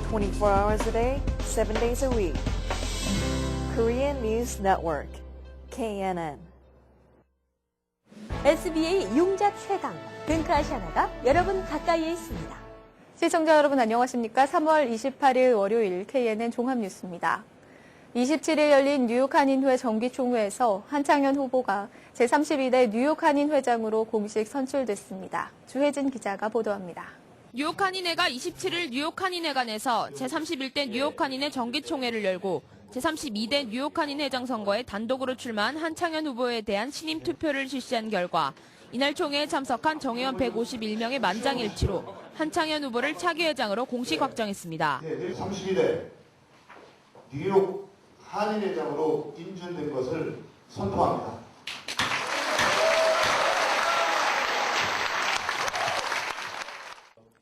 24 hours a day, 7 days a week. Korean News Network, KNN. SBA 융자 최강, 뱅크아시아나가 여러분 가까이에 있습니다. 시청자 여러분 안녕하십니까? 3월 28일 월요일 KNN 종합뉴스입니다. 27일 열린 뉴욕 한인회 정기총회에서 한창현 후보가 제32대 뉴욕 한인회장으로 공식 선출됐습니다. 주혜진 기자가 보도합니다. 뉴욕 한인회가 27일 뉴욕 한인회관에서 제31대 뉴욕 한인회 정기총회를 열고 제32대 뉴욕 한인회장 선거에 단독으로 출마한 한창현 후보에 대한 신임 투표를 실시한 결과 이날 총회에 참석한 정회원 151명의 만장일치로 한창현 후보를 차기 회장으로 공식 확정했습니다. 제32대 뉴욕 한인회장으로 인준된 것을 선포합니다.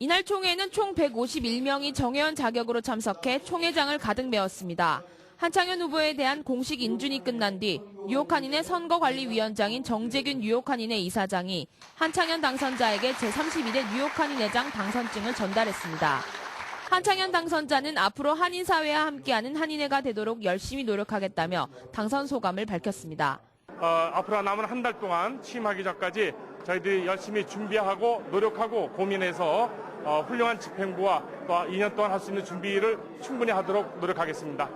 이날 총회에는 총 151명이 정회원 자격으로 참석해 총회장을 가득 메웠습니다. 한창현 후보에 대한 공식 인준이 끝난 뒤 뉴욕 한인회 선거관리위원장인 정재균 뉴욕 한인회 이사장이 한창현 당선자에게 제32대 뉴욕 한인회장 당선증을 전달했습니다. 한창현 당선자는 앞으로 한인사회와 함께하는 한인회가 되도록 열심히 노력하겠다며 당선 소감을 밝혔습니다. 앞으로 남은 한 달 동안 취임하기 전까지 저희들이 열심히 준비하고 노력하고 고민해서 훌륭한 집행부와 또 2년 동안 할 수 있는 준비를 충분히 하도록 노력하겠습니다.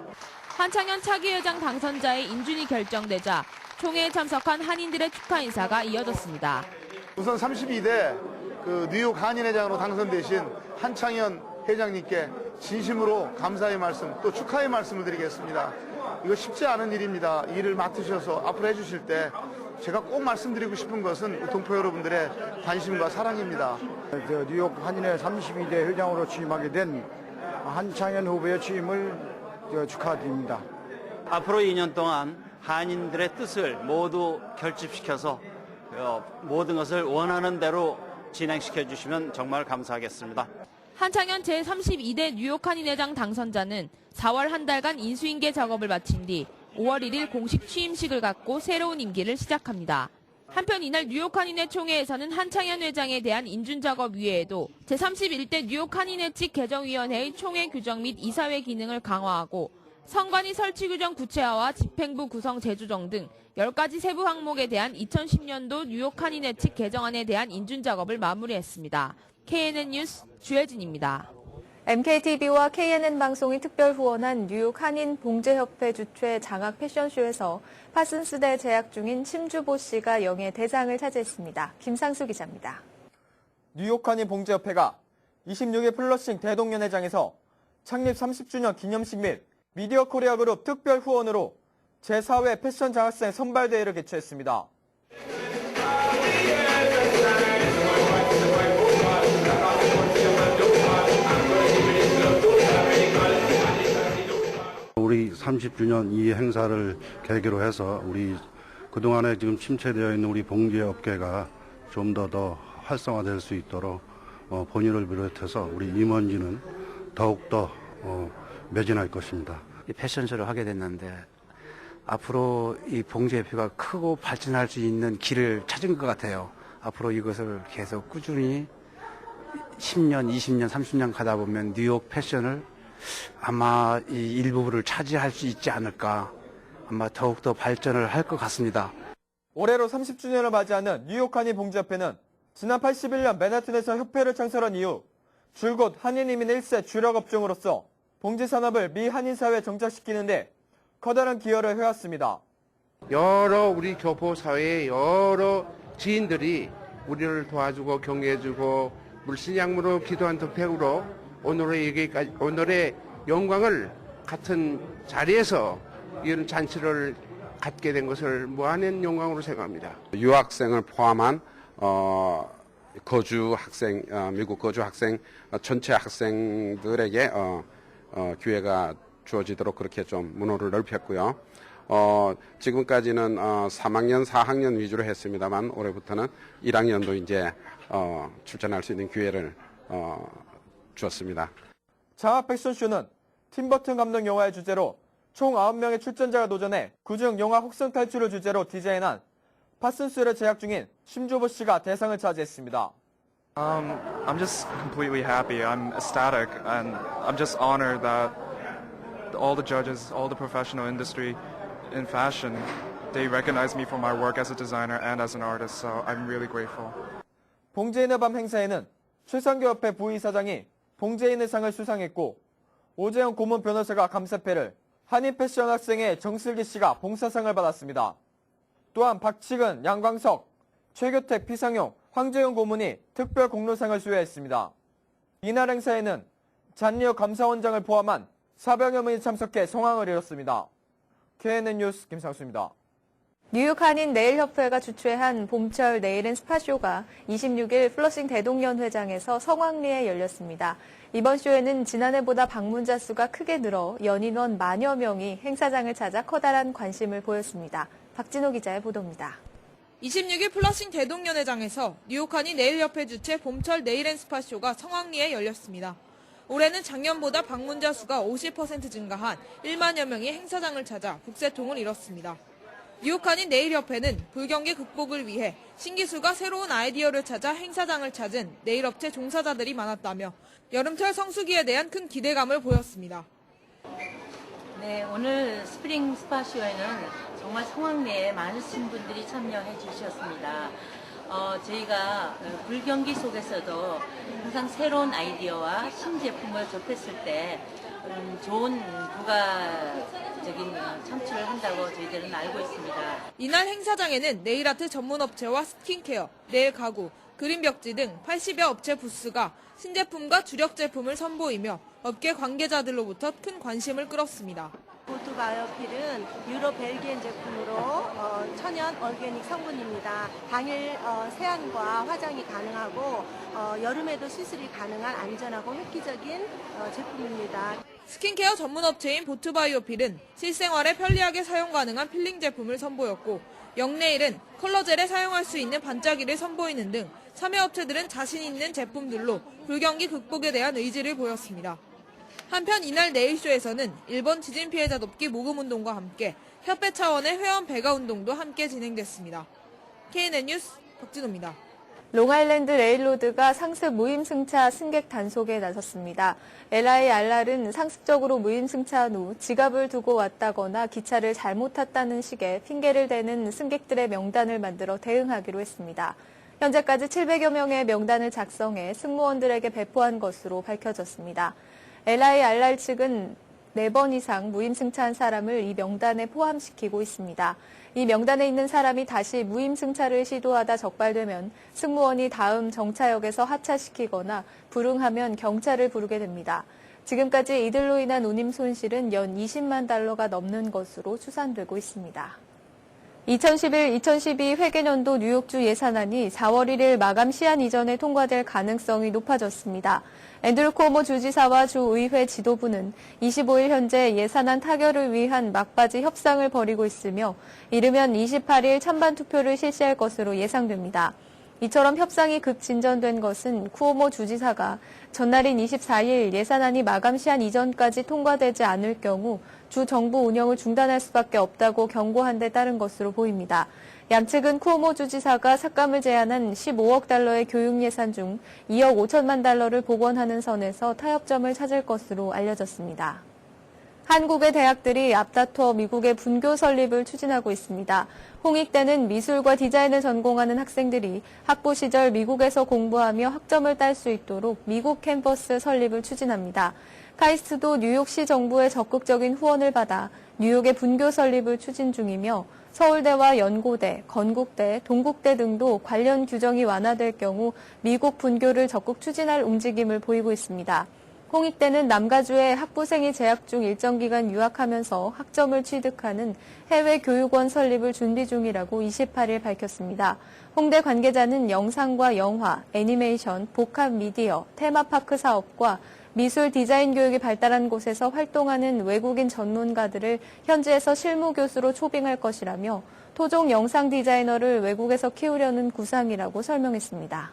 한창현 차기 회장 당선자의 인준이 결정되자 총회에 참석한 한인들의 축하 인사가 이어졌습니다. 우선 32대 뉴욕 한인회장으로 당선되신 한창현 회장님께 진심으로 감사의 말씀 또 축하의 말씀을 드리겠습니다. 이거 쉽지 않은 일입니다. 일을 맡으셔서 앞으로 해주실 때 제가 꼭 말씀드리고 싶은 것은 동포 여러분들의 관심과 사랑입니다. 뉴욕 한인회 32대 회장으로 취임하게 된 한창현 후보의 취임을 축하드립니다. 앞으로 2년 동안 한인들의 뜻을 모두 결집시켜서 모든 것을 원하는 대로 진행시켜 주시면 정말 감사하겠습니다. 한창현 제32대 뉴욕 한인회장 당선자는 4월 한 달간 인수인계 작업을 마친 뒤 5월 1일 공식 취임식을 갖고 새로운 임기를 시작합니다. 한편 이날 뉴욕 한인회 총회에서는 한창현 회장에 대한 인준 작업 이외에도 제31대 뉴욕 한인회 측 개정위원회의 총회 규정 및 이사회 기능을 강화하고 선관위 설치 규정 구체화와 집행부 구성 재조정 등 10가지 세부 항목에 대한 2010년도 뉴욕 한인회 측 개정안에 대한 인준 작업을 마무리했습니다. KNN 뉴스 주혜진입니다. MKTV와 KNN 방송이 특별 후원한 뉴욕 한인 봉제협회 주최 장학 패션쇼에서 파슨스대 재학 중인 심주보 씨가 영예 대상을 차지했습니다. 김상수 기자입니다. 뉴욕 한인 봉제협회가 26일 플러싱 대동연회장에서 창립 30주년 기념식 및 미디어 코리아 그룹 특별 후원으로 제4회 패션 장학생 선발대회를 개최했습니다. 우리 30주년 이 행사를 계기로 해서 우리 그동안에 지금 침체되어 있는 우리 봉제업계가 좀 더 활성화될 수 있도록 본인을 비롯해서 우리 임원진은 더욱더 매진할 것입니다. 이 패션쇼를 하게 됐는데 앞으로 이 봉제협회가 크고 발전할 수 있는 길을 찾은 것 같아요. 앞으로 이것을 계속 꾸준히 10년, 20년, 30년 가다 보면 뉴욕 패션을 아마 이 일부분을 차지할 수 있지 않을까. 아마 더욱더 발전을 할 것 같습니다. 올해로 30주년을 맞이하는 뉴욕 한인 봉제협회는 지난 81년 맨하튼에서 협회를 창설한 이후 줄곧 한인 이민 1세 주력 업종으로서 봉제 산업을 미 한인 사회에 정착시키는데 커다란 기여를 해왔습니다. 여러 우리 교포 사회의 여러 지인들이 우리를 도와주고 격려해주고 물신양무로 기도한 덕택으로 오늘의 영광을 같은 자리에서 이런 잔치를 갖게 된 것을 무한한 영광으로 생각합니다. 유학생을 포함한 거주 학생, 미국 거주 학생 전체 학생들에게 기회가 주어지도록 그렇게 좀 문호를 넓혔고요. 지금까지는 3학년, 4학년 위주로 했습니다만 올해부터는 1학년도 이제 출전할 수 있는 기회를 주었습니다. 장학 패션쇼는 팀버튼 감독 영화의 주제로 총 9명의 출전자가 도전해 그중 영화 혹성 탈출을 주제로 디자인한 파슨스를 재학 중인 심주보 씨가 대상을 차지했습니다. I'm just completely happy. I'm ecstatic, and I'm just honored that all the judges, all the professional industry in fashion, they recognize me for my work as a designer and as an artist, so I'm really grateful. 봉제인의 밤 행사에는 최상교협회 부의사장이 봉제인의 상을 수상했고 오재영 고문 변호사가 감사패를, 한인 패션 학생의 정슬기 씨가 봉사상을 받았습니다. 또한 박치근, 양광석, 최교택, 피상용, 황재용 고문이 특별 공로상을 수여했습니다. 이날 행사에는 잔리오 감사원장을 포함한 400여 명이 참석해 성황을 이뤘습니다. KNN 뉴스 김상수입니다. 뉴욕 한인 네일협회가 주최한 봄철 네일 앤 스파쇼가 26일 플러싱 대동연회장에서 성황리에 열렸습니다. 이번 쇼에는 지난해보다 방문자 수가 크게 늘어 연인원 만여 명이 행사장을 찾아 커다란 관심을 보였습니다. 박진호 기자의 보도입니다. 26일 플러싱 대동연회장에서 뉴욕 한인 네일협회 주최 봄철 네일 앤 스파쇼가 성황리에 열렸습니다. 올해는 작년보다 방문자 수가 50% 증가한 1만여 명이 행사장을 찾아 북새통을 이뤘습니다. 뉴욕 한인 네일협회는 불경기 극복을 위해 신기술과 새로운 아이디어를 찾아 행사장을 찾은 네일업체 종사자들이 많았다며 여름철 성수기에 대한 큰 기대감을 보였습니다. 네, 오늘 스프링 스파쇼에는 정말 성황리에 많으신 분들이 참여해 주셨습니다. 저희가 불경기 속에서도 항상 새로운 아이디어와 신제품을 접했을 때 좋은 부가적인 창출을 한다고 저희들은 알고 있습니다. 이날 행사장에는 네일아트 전문업체와 스킨케어, 네일 가구, 그림 벽지 등 80여 업체 부스가 신제품과 주력 제품을 선보이며 업계 관계자들로부터 큰 관심을 끌었습니다. 보트바이오필은 유럽 벨기엔 제품으로 천연 얼게닉 성분입니다. 당일 세안과 화장이 가능하고 여름에도 시술이 가능한 안전하고 획기적인 제품입니다. 스킨케어 전문업체인 보트바이오필은 실생활에 편리하게 사용 가능한 필링 제품을 선보였고 영네일은 컬러젤에 사용할 수 있는 반짝이를 선보이는 등 참여업체들은 자신 있는 제품들로 불경기 극복에 대한 의지를 보였습니다. 한편 이날 네일쇼에서는 일본 지진 피해자 돕기 모금운동과 함께 협회 차원의 회원 배가 운동도 함께 진행됐습니다. KNN 뉴스 박진호입니다. 롱아일랜드 레일로드가 상습 무임승차 승객 단속에 나섰습니다. LIRR은 상습적으로 무임승차한 후 지갑을 두고 왔다거나 기차를 잘못 탔다는 식의 핑계를 대는 승객들의 명단을 만들어 대응하기로 했습니다. 현재까지 700여 명의 명단을 작성해 승무원들에게 배포한 것으로 밝혀졌습니다. LIRR 측은 4번 이상 무임승차한 사람을 이 명단에 포함시키고 있습니다. 이 명단에 있는 사람이 다시 무임승차를 시도하다 적발되면 승무원이 다음 정차역에서 하차시키거나 불응하면 경찰을 부르게 됩니다. 지금까지 이들로 인한 운임 손실은 연 20만 달러가 넘는 것으로 추산되고 있습니다. 2011-2012 회계년도 뉴욕주 예산안이 4월 1일 마감 시한 이전에 통과될 가능성이 높아졌습니다. 앤드류 쿠오모 주지사와 주의회 지도부는 25일 현재 예산안 타결을 위한 막바지 협상을 벌이고 있으며 이르면 28일 찬반 투표를 실시할 것으로 예상됩니다. 이처럼 협상이 급진전된 것은 쿠오모 주지사가 전날인 24일 예산안이 마감 시한 이전까지 통과되지 않을 경우 주 정부 운영을 중단할 수밖에 없다고 경고한 데 따른 것으로 보입니다. 양측은 쿠오모 주지사가 삭감을 제안한 15억 달러의 교육 예산 중 2억 5천만 달러를 복원하는 선에서 타협점을 찾을 것으로 알려졌습니다. 한국의 대학들이 앞다퉈 미국의 분교 설립을 추진하고 있습니다. 홍익대는 미술과 디자인을 전공하는 학생들이 학부 시절 미국에서 공부하며 학점을 딸 수 있도록 미국 캠퍼스 설립을 추진합니다. 카이스트도 뉴욕시 정부의 적극적인 후원을 받아 뉴욕의 분교 설립을 추진 중이며 서울대와 연고대, 건국대, 동국대 등도 관련 규정이 완화될 경우 미국 분교를 적극 추진할 움직임을 보이고 있습니다. 홍익대는 남가주에 학부생이 재학 중 일정 기간 유학하면서 학점을 취득하는 해외 교육원 설립을 준비 중이라고 28일 밝혔습니다. 홍대 관계자는 영상과 영화, 애니메이션, 복합 미디어, 테마파크 사업과 미술 디자인 교육이 발달한 곳에서 활동하는 외국인 전문가들을 현지에서 실무 교수로 초빙할 것이라며 토종 영상 디자이너를 외국에서 키우려는 구상이라고 설명했습니다.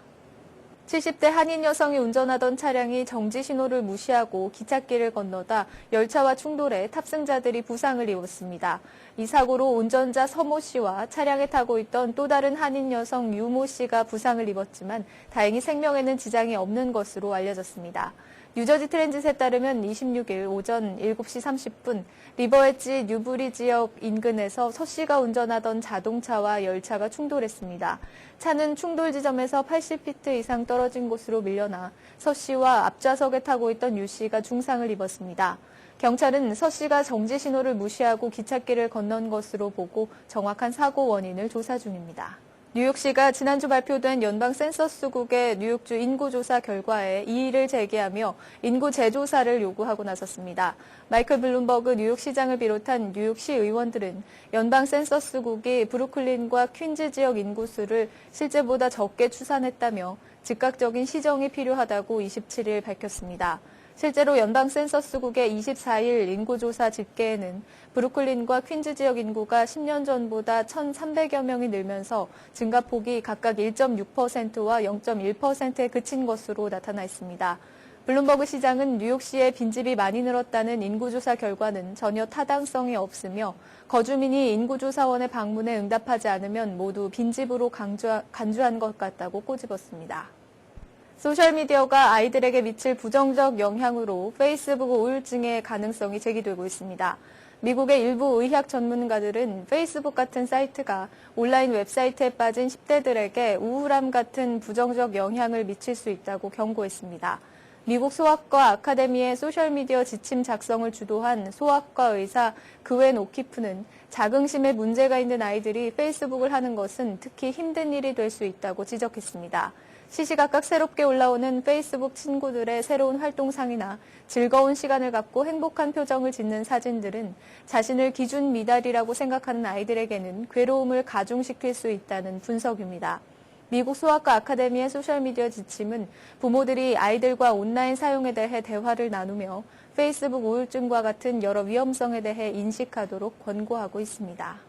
70대 한인 여성이 운전하던 차량이 정지 신호를 무시하고 기찻길을 건너다 열차와 충돌해 탑승자들이 부상을 입었습니다. 이 사고로 운전자 서모 씨와 차량에 타고 있던 또 다른 한인 여성 유모 씨가 부상을 입었지만 다행히 생명에는 지장이 없는 것으로 알려졌습니다. 뉴저지 트랜짓에 따르면 26일 오전 7시 30분 리버엣지 뉴브리 지역 인근에서 서 씨가 운전하던 자동차와 열차가 충돌했습니다. 차는 충돌 지점에서 80피트 이상 떨어진 곳으로 밀려나 서 씨와 앞좌석에 타고 있던 유 씨가 중상을 입었습니다. 경찰은 서 씨가 정지 신호를 무시하고 기찻길을 건넌 것으로 보고 정확한 사고 원인을 조사 중입니다. 뉴욕시가 지난주 발표된 연방 센서스국의 뉴욕주 인구조사 결과에 이의를 제기하며 인구 재조사를 요구하고 나섰습니다. 마이클 블룸버그 뉴욕시장을 비롯한 뉴욕시 의원들은 연방 센서스국이 브루클린과 퀸즈 지역 인구수를 실제보다 적게 추산했다며 즉각적인 시정이 필요하다고 27일 밝혔습니다. 실제로 연방 센서스국의 24일 인구조사 집계에는 브루클린과 퀸즈 지역 인구가 10년 전보다 1,300여 명이 늘면서 증가폭이 각각 1.6%와 0.1%에 그친 것으로 나타나 있습니다. 블룸버그 시장은 뉴욕시의 빈집이 많이 늘었다는 인구조사 결과는 전혀 타당성이 없으며 거주민이 인구조사원의 방문에 응답하지 않으면 모두 빈집으로 간주한 것 같다고 꼬집었습니다. 소셜미디어가 아이들에게 미칠 부정적 영향으로 페이스북 우울증의 가능성이 제기되고 있습니다. 미국의 일부 의학 전문가들은 페이스북 같은 사이트가 온라인 웹사이트에 빠진 10대들에게 우울함 같은 부정적 영향을 미칠 수 있다고 경고했습니다. 미국 소아과 아카데미의 소셜미디어 지침 작성을 주도한 소아과 의사 그웬 오키프는 자긍심에 문제가 있는 아이들이 페이스북을 하는 것은 특히 힘든 일이 될 수 있다고 지적했습니다. 시시각각 새롭게 올라오는 페이스북 친구들의 새로운 활동상이나 즐거운 시간을 갖고 행복한 표정을 짓는 사진들은 자신을 기준 미달이라고 생각하는 아이들에게는 괴로움을 가중시킬 수 있다는 분석입니다. 미국 소아과 아카데미의 소셜미디어 지침은 부모들이 아이들과 온라인 사용에 대해 대화를 나누며 페이스북 우울증과 같은 여러 위험성에 대해 인식하도록 권고하고 있습니다.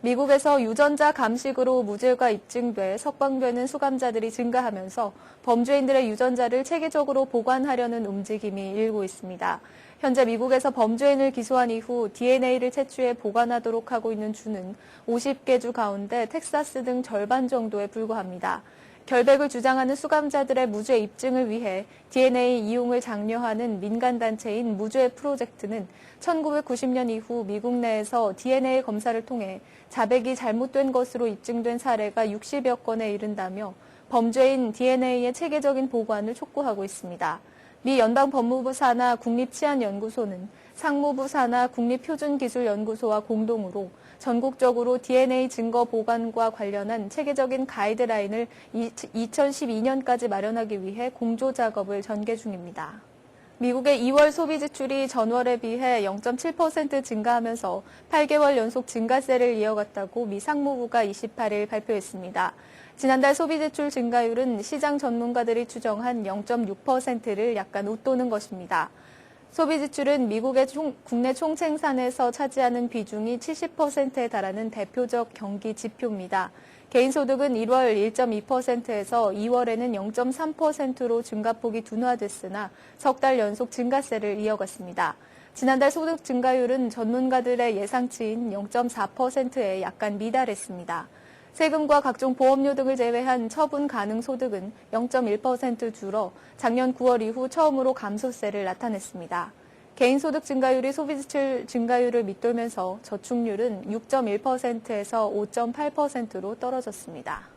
미국에서 유전자 감식으로 무죄가 입증돼 석방되는 수감자들이 증가하면서 범죄인들의 유전자를 체계적으로 보관하려는 움직임이 일고 있습니다. 현재 미국에서 범죄인을 기소한 이후 DNA를 채취해 보관하도록 하고 있는 주는 50개 주 가운데 텍사스 등 절반 정도에 불과합니다. 결백을 주장하는 수감자들의 무죄 입증을 위해 DNA 이용을 장려하는 민간단체인 무죄 프로젝트는 1990년 이후 미국 내에서 DNA 검사를 통해 자백이 잘못된 것으로 입증된 사례가 60여 건에 이른다며 범죄인 DNA의 체계적인 보관을 촉구하고 있습니다. 미 연방법무부 산하 국립치안연구소는 상무부 산하 국립표준기술연구소와 공동으로 전국적으로 DNA 증거 보관과 관련한 체계적인 가이드라인을 2012년까지 마련하기 위해 공조 작업을 전개 중입니다. 미국의 2월 소비 지출이 전월에 비해 0.7% 증가하면서 8개월 연속 증가세를 이어갔다고 미 상무부가 28일 발표했습니다. 지난달 소비 지출 증가율은 시장 전문가들이 추정한 0.6%를 약간 웃도는 것입니다. 소비 지출은 미국의 국내 총생산에서 차지하는 비중이 70%에 달하는 대표적 경기 지표입니다. 개인소득은 1월 1.2%에서 2월에는 0.3%로 증가폭이 둔화됐으나 석 달 연속 증가세를 이어갔습니다. 지난달 소득 증가율은 전문가들의 예상치인 0.4%에 약간 미달했습니다. 세금과 각종 보험료 등을 제외한 처분 가능 소득은 0.1% 줄어 작년 9월 이후 처음으로 감소세를 나타냈습니다. 개인소득 증가율이 소비지출 증가율을 밑돌면서 저축률은 6.1%에서 5.8%로 떨어졌습니다.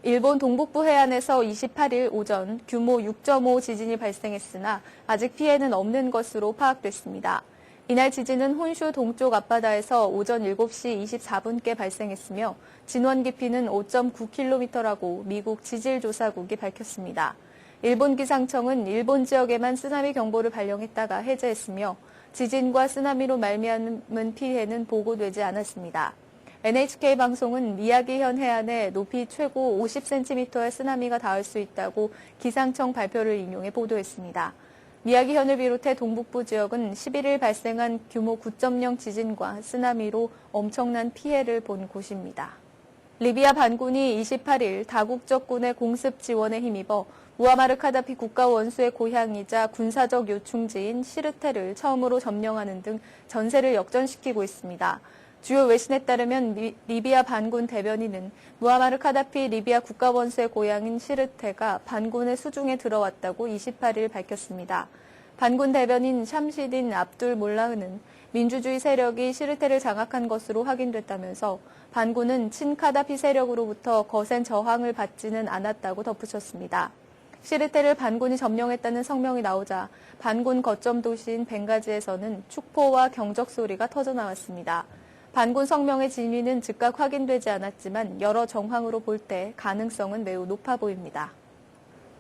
일본 동북부 해안에서 28일 오전 규모 6.5 지진이 발생했으나 아직 피해는 없는 것으로 파악됐습니다. 이날 지진은 혼슈 동쪽 앞바다에서 오전 7시 24분께 발생했으며 진원 깊이는 5.9km라고 미국 지질조사국이 밝혔습니다. 일본 기상청은 일본 지역에만 쓰나미 경보를 발령했다가 해제했으며 지진과 쓰나미로 말미암은 피해는 보고되지 않았습니다. NHK 방송은 미야기현 해안에 높이 최고 50cm의 쓰나미가 닿을 수 있다고 기상청 발표를 인용해 보도했습니다. 미야기현을 비롯해 동북부 지역은 11일 발생한 규모 9.0 지진과 쓰나미로 엄청난 피해를 본 곳입니다. 리비아 반군이 28일 다국적군의 공습 지원에 힘입어 무아마르 카다피 국가 원수의 고향이자 군사적 요충지인 시르테를 처음으로 점령하는 등 전세를 역전시키고 있습니다. 주요 외신에 따르면 리비아 반군 대변인은 무아마르 카다피 리비아 국가 원수의 고향인 시르테가 반군의 수중에 들어왔다고 28일 밝혔습니다. 반군 대변인 샴시딘 압둘 몰라흐는 민주주의 세력이 시르테를 장악한 것으로 확인됐다면서 반군은 친카다피 세력으로부터 거센 저항을 받지는 않았다고 덧붙였습니다. 시르테를 반군이 점령했다는 성명이 나오자 반군 거점 도시인 벵가지에서는 축포와 경적 소리가 터져나왔습니다. 반군 성명의 진위는 즉각 확인되지 않았지만 여러 정황으로 볼 때 가능성은 매우 높아 보입니다.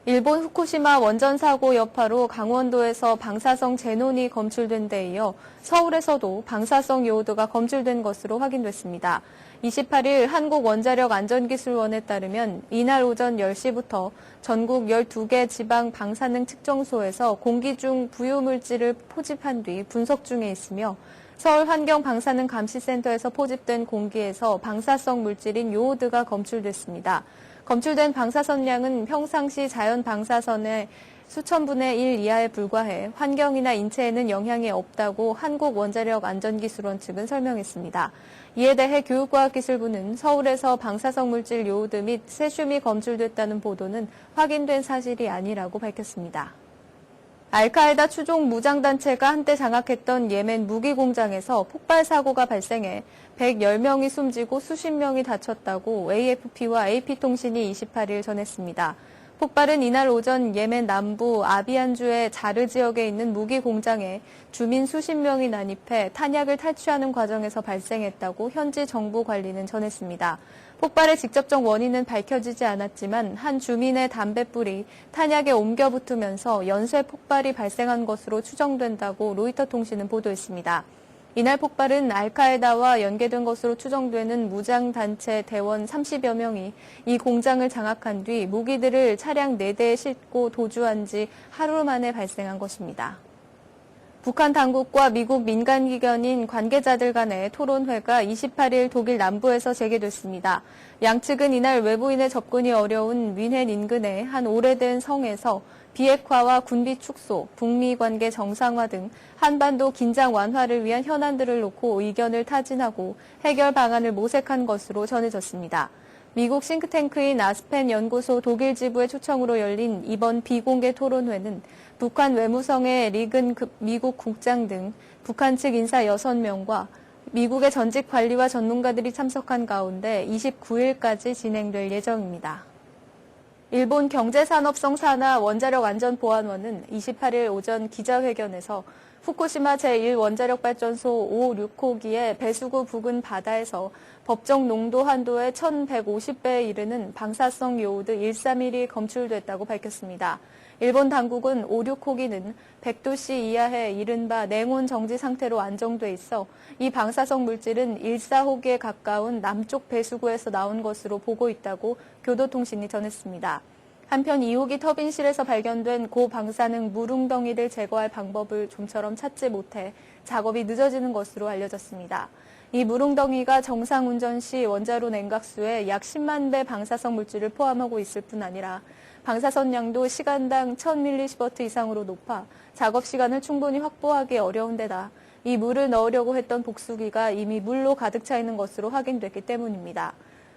일본 후쿠시마 원전 사고 여파로 강원도에서 방사성 제논이 검출된 데 이어 서울에서도 방사성 요오드가 검출된 것으로 확인됐습니다. 28일 한국원자력안전기술원에 따르면 이날 오전 10시부터 전국 12개 지방 방사능 측정소에서 공기 중 부유물질을 포집한 뒤 분석 중에 있으며 서울환경방사능감시센터에서 포집된 공기에서 방사성 물질인 요오드가 검출됐습니다. 검출된 방사선량은 평상시 자연 방사선의 수천 분의 1 이하에 불과해 환경이나 인체에는 영향이 없다고 한국원자력안전기술원 측은 설명했습니다. 이에 대해 교육과학기술부는 서울에서 방사성 물질 요오드 및 세슘이 검출됐다는 보도는 확인된 사실이 아니라고 밝혔습니다. 알카에다 추종 무장단체가 한때 장악했던 예멘 무기 공장에서 폭발 사고가 발생해 110명이 숨지고 수십 명이 다쳤다고 AFP와 AP통신이 28일 전했습니다. 폭발은 이날 오전 예멘 남부 아비안주의 자르 지역에 있는 무기 공장에 주민 수십 명이 난입해 탄약을 탈취하는 과정에서 발생했다고 현지 정부 관리는 전했습니다. 폭발의 직접적 원인은 밝혀지지 않았지만 한 주민의 담뱃불이 탄약에 옮겨 붙으면서 연쇄 폭발이 발생한 것으로 추정된다고 로이터 통신은 보도했습니다. 이날 폭발은 알카에다와 연계된 것으로 추정되는 무장단체 대원 30여 명이 이 공장을 장악한 뒤 무기들을 차량 4대에 싣고 도주한 지 하루 만에 발생한 것입니다. 북한 당국과 미국 민간기관인 관계자들 간의 토론회가 28일 독일 남부에서 재개됐습니다. 양측은 이날 외부인의 접근이 어려운 뮌헨 인근의 한 오래된 성에서 비핵화와 군비 축소, 북미 관계 정상화 등 한반도 긴장 완화를 위한 현안들을 놓고 의견을 타진하고 해결 방안을 모색한 것으로 전해졌습니다. 미국 싱크탱크인 아스펜 연구소 독일 지부의 초청으로 열린 이번 비공개 토론회는 북한 외무성의 리근 미국 국장 등 북한 측 인사 6명과 미국의 전직 관리와 전문가들이 참석한 가운데 29일까지 진행될 예정입니다. 일본 경제산업성 산하 원자력안전보안원은 28일 오전 기자회견에서 후쿠시마 제1원자력발전소 5, 6호기의 배수구 부근 바다에서 법정 농도 한도의 1150배에 이르는 방사성 요오드 131이 검출됐다고 밝혔습니다. 일본 당국은 5, 6호기는 100도씨 이하의 이른바 냉온 정지 상태로 안정돼 있어 이 방사성 물질은 1,4호기에 가까운 남쪽 배수구에서 나온 것으로 보고 있다고 교도통신이 전했습니다. 한편 2호기 터빈실에서 발견된 고방사능 물웅덩이를 제거할 방법을 좀처럼 찾지 못해 작업이 늦어지는 것으로 알려졌습니다. 이 물웅덩이가 정상 운전 시 원자로 냉각수에 약 10만 배 방사성 물질을 포함하고 있을 뿐 아니라 방사선량도 시간당 1000mSv 이상으로 높아 작업 시간을 충분히 확보하기 어려운 데다 이 물을 넣으려고 했던 복수기가 이미 물로 가득 차 있는 것으로 확인됐기 때문입니다.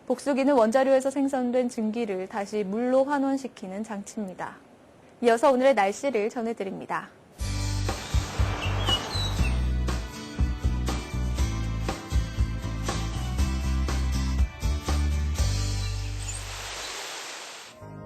복수기는 원자료에서 생성된 증기를 다시 물로 환원시키는 장치입니다. 이어서 오늘의 날씨를 전해드립니다.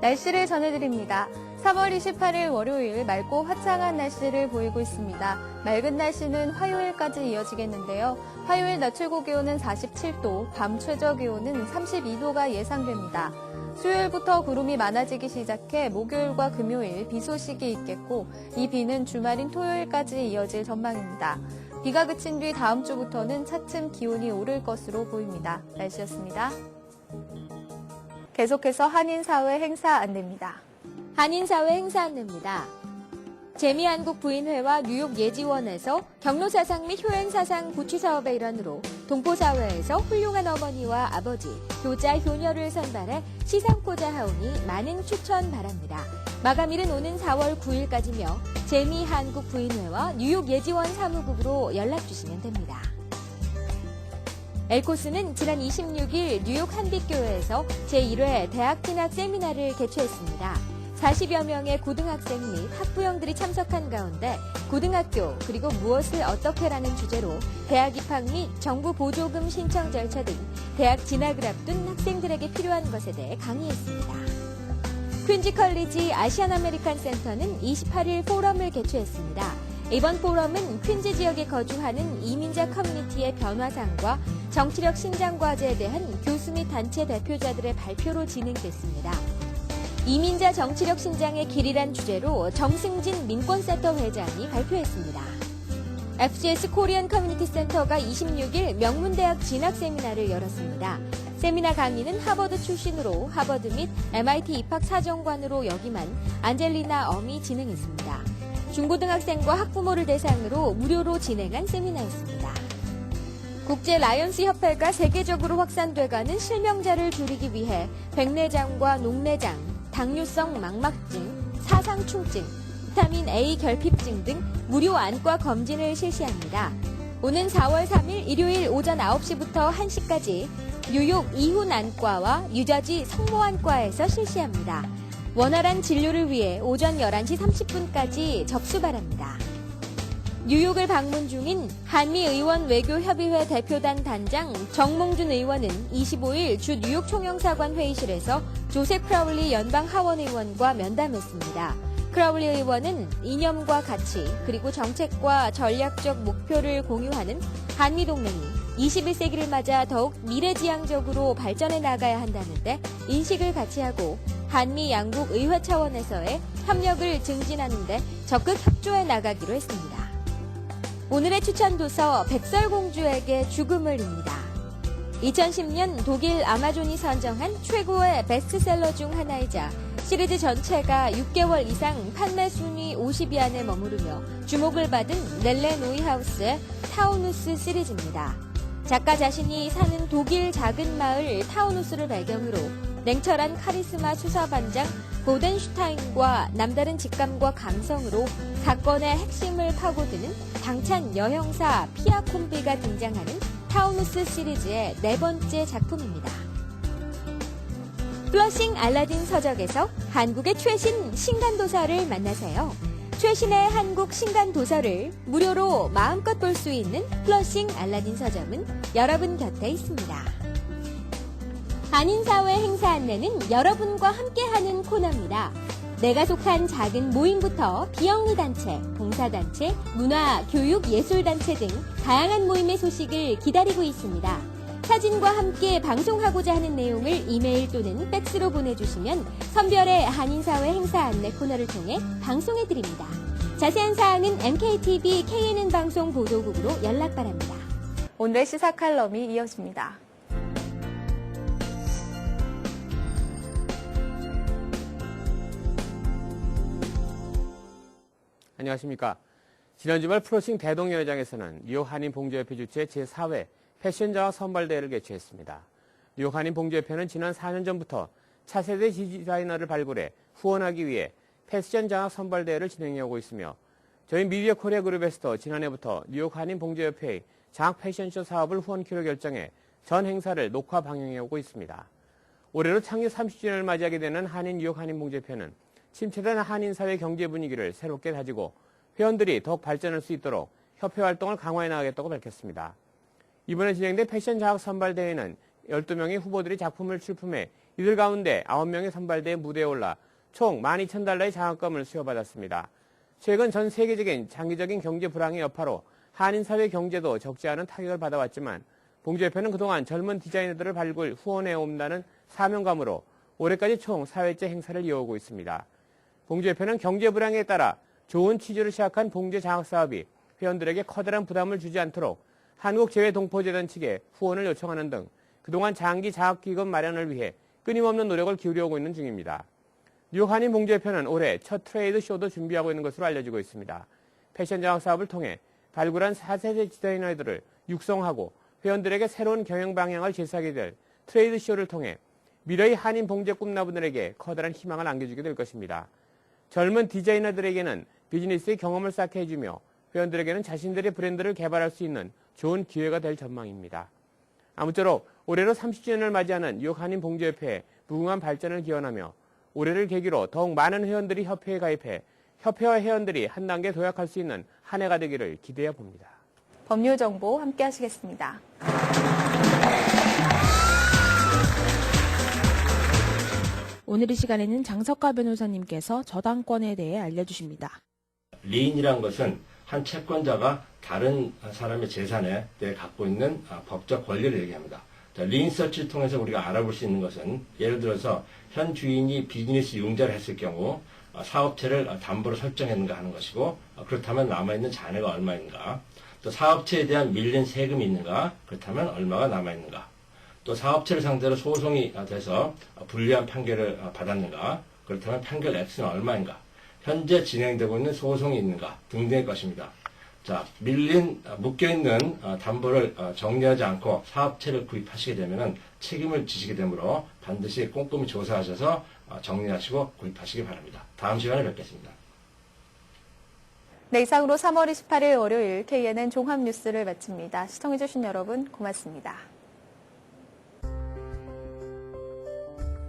날씨를 전해드립니다. 3월 28일 월요일 맑고 화창한 날씨를 보이고 있습니다. 맑은 날씨는 화요일까지 이어지겠는데요. 화요일 낮 최고 기온은 47도, 밤 최저 기온은 32도가 예상됩니다. 수요일부터 구름이 많아지기 시작해 목요일과 금요일 비 소식이 있겠고 이 비는 주말인 토요일까지 이어질 전망입니다. 비가 그친 뒤 다음 주부터는 차츰 기온이 오를 것으로 보입니다. 날씨였습니다. 계속해서 한인사회 행사 안내입니다. 한인사회 행사 안내입니다. 재미한국부인회와 뉴욕 예지원에서 경로사상 및 효행사상 고취 사업의 일환으로 동포사회에서 훌륭한 어머니와 아버지, 효자, 효녀를 선발해 시상코자 하오니 많은 추천 바랍니다. 마감일은 오는 4월 9일까지며 재미한국부인회와 뉴욕 예지원 사무국으로 연락주시면 됩니다. 엘코스는 지난 26일 뉴욕 한빛교회에서 제1회 대학 진학 세미나를 개최했습니다. 40여 명의 고등학생 및 학부형들이 참석한 가운데 고등학교 그리고 무엇을 어떻게라는 주제로 대학 입학 및 정부 보조금 신청 절차 등 대학 진학을 앞둔 학생들에게 필요한 것에 대해 강의했습니다. 퀸지 컬리지 아시안 아메리칸 센터는 28일 포럼을 개최했습니다. 이번 포럼은 퀸즈 지역에 거주하는 이민자 커뮤니티의 변화상과 정치력 신장 과제에 대한 교수 및 단체 대표자들의 발표로 진행됐습니다. 이민자 정치력 신장의 길이란 주제로 정승진 민권센터 회장이 발표했습니다. FGS 코리안 커뮤니티 센터가 26일 명문대학 진학 세미나를 열었습니다. 세미나 강의는 하버드 출신으로 하버드 및 MIT 입학 사정관으로 역임한 안젤리나 엄이 진행했습니다. 중고등학생과 학부모를 대상으로 무료로 진행한 세미나였습니다. 국제 라이언스 협회가 세계적으로 확산돼가는 실명자를 줄이기 위해 백내장과 녹내장, 당뇨성 망막증, 사상충증, 비타민 A 결핍증 등 무료 안과 검진을 실시합니다. 오는 4월 3일 일요일 오전 9시부터 1시까지 뉴욕 이훈 안과와 뉴저지 성모안과에서 실시합니다. 원활한 진료를 위해 오전 11시 30분까지 접수 바랍니다. 뉴욕을 방문 중인 한미의원 외교협의회 대표단 단장 정몽준 의원은 25일 주 뉴욕 총영사관 회의실에서 조셉 크라울리 연방하원의원과 면담했습니다. 크라울리 의원은 이념과 가치 그리고 정책과 전략적 목표를 공유하는 한미동맹이 21세기를 맞아 더욱 미래지향적으로 발전해 나가야 한다는데 인식을 같이 하고 한미 양국 의회 차원에서의 협력을 증진하는 데 적극 협조해 나가기로 했습니다. 오늘의 추천 도서 백설공주에게 죽음을입니다. 2010년 독일 아마존이 선정한 최고의 베스트셀러 중 하나이자 시리즈 전체가 6개월 이상 판매 순위 50위 안에 머무르며 주목을 받은 넬레 노이하우스의 타우누스 시리즈입니다. 작가 자신이 사는 독일 작은 마을 타우누스를 배경으로 냉철한 카리스마 수사반장 보덴슈타인과 남다른 직감과 감성으로 사건의 핵심을 파고드는 당찬 여형사 피아 콤비가 등장하는 타우누스 시리즈의 4번째 작품입니다. 플러싱 알라딘 서적에서 한국의 최신 신간도서를 만나세요. 최신의 한국 신간도서를 무료로 마음껏 볼 수 있는 플러싱 알라딘 서점은 여러분 곁에 있습니다. 한인사회 행사 안내는 여러분과 함께하는 코너입니다. 내가 속한 작은 모임부터 비영리 단체, 봉사단체, 문화, 교육, 예술단체 등 다양한 모임의 소식을 기다리고 있습니다. 사진과 함께 방송하고자 하는 내용을 이메일 또는 팩스로 보내주시면 선별의 한인사회 행사 안내 코너를 통해 방송해드립니다. 자세한 사항은 MKTV KNN 방송 보도국으로 연락 바랍니다. 오늘의 시사 칼럼이 이어집니다. 안녕하십니까. 지난 주말 플러싱 대동연회장에서는 뉴욕 한인봉제협회 주최 제4회 패션장학 선발대회를 개최했습니다. 뉴욕 한인봉제협회는 지난 4년 전부터 차세대 디자이너를 발굴해 후원하기 위해 패션장학 선발대회를 진행해오고 있으며 저희 미디어 코리아 그룹에서도 지난해부터 뉴욕 한인봉제협회의 장학 패션쇼 사업을 후원키로 결정해 전 행사를 녹화 방영해오고 있습니다. 올해로 창립 30주년을 맞이하게 되는 한인 뉴욕 한인봉제협회는 침체된 한인사회 경제 분위기를 새롭게 다지고 회원들이 더욱 발전할 수 있도록 협회 활동을 강화해 나가겠다고 밝혔습니다. 이번에 진행된 패션 장학 선발대회는 12명의 후보들이 작품을 출품해 이들 가운데 9명의 선발대회 무대에 올라 총 12,000달러의 장학금을 수여받았습니다. 최근 전 세계적인 장기적인 경제 불황의 여파로 한인사회 경제도 적지 않은 타격을 받아왔지만 봉제협회는 그동안 젊은 디자이너들을 발굴 후원해 온다는 사명감으로 올해까지 총 4회째 행사를 이어오고 있습니다. 봉제협회는 경제 불황에 따라 좋은 취지로 시작한 봉제 장학 사업이 회원들에게 커다란 부담을 주지 않도록 한국재외동포재단 측에 후원을 요청하는 등 그동안 장기 장학기금 마련을 위해 끊임없는 노력을 기울여오고 있는 중입니다. 뉴욕 한인 봉제협회는 올해 첫 트레이드 쇼도 준비하고 있는 것으로 알려지고 있습니다. 패션 장학 사업을 통해 발굴한 4세대 디자이너들을 육성하고 회원들에게 새로운 경영 방향을 제시하게 될 트레이드 쇼를 통해 미래의 한인 봉제 꿈나무들에게 커다란 희망을 안겨주게 될 것입니다. 젊은 디자이너들에게는 비즈니스의 경험을 쌓게 해주며 회원들에게는 자신들의 브랜드를 개발할 수 있는 좋은 기회가 될 전망입니다. 아무쪼록 올해로 30주년을 맞이하는 뉴욕 한인 봉제협회의 무궁한 발전을 기원하며 올해를 계기로 더욱 많은 회원들이 협회에 가입해 협회와 회원들이 한 단계 도약할 수 있는 한 해가 되기를 기대해 봅니다. 법률 정보 함께 하시겠습니다. 오늘 이 시간에는 장석가 변호사님께서 저당권에 대해 알려주십니다. 리인이란 것은 한 채권자가 다른 사람의 재산에 대해 갖고 있는 법적 권리를 얘기합니다. 리인 서치를 통해서 우리가 알아볼 수 있는 것은 예를 들어서 현 주인이 비즈니스 융자를 했을 경우 사업체를 담보로 설정했는가 하는 것이고 그렇다면 남아있는 잔해가 얼마 있는가, 또 사업체에 대한 밀린 세금이 있는가, 그렇다면 얼마가 남아있는가, 또 사업체를 상대로 소송이 돼서 불리한 판결을 받았는가, 그렇다면 판결 액수는 얼마인가, 현재 진행되고 있는 소송이 있는가 등등의 것입니다. 자, 묶여있는 담보를 정리하지 않고 사업체를 구입하시게 되면 책임을 지시게 되므로 반드시 꼼꼼히 조사하셔서 정리하시고 구입하시기 바랍니다. 다음 시간에 뵙겠습니다. 네, 이상으로 3월 28일 월요일 KNN 종합뉴스를 마칩니다. 시청해주신 여러분 고맙습니다.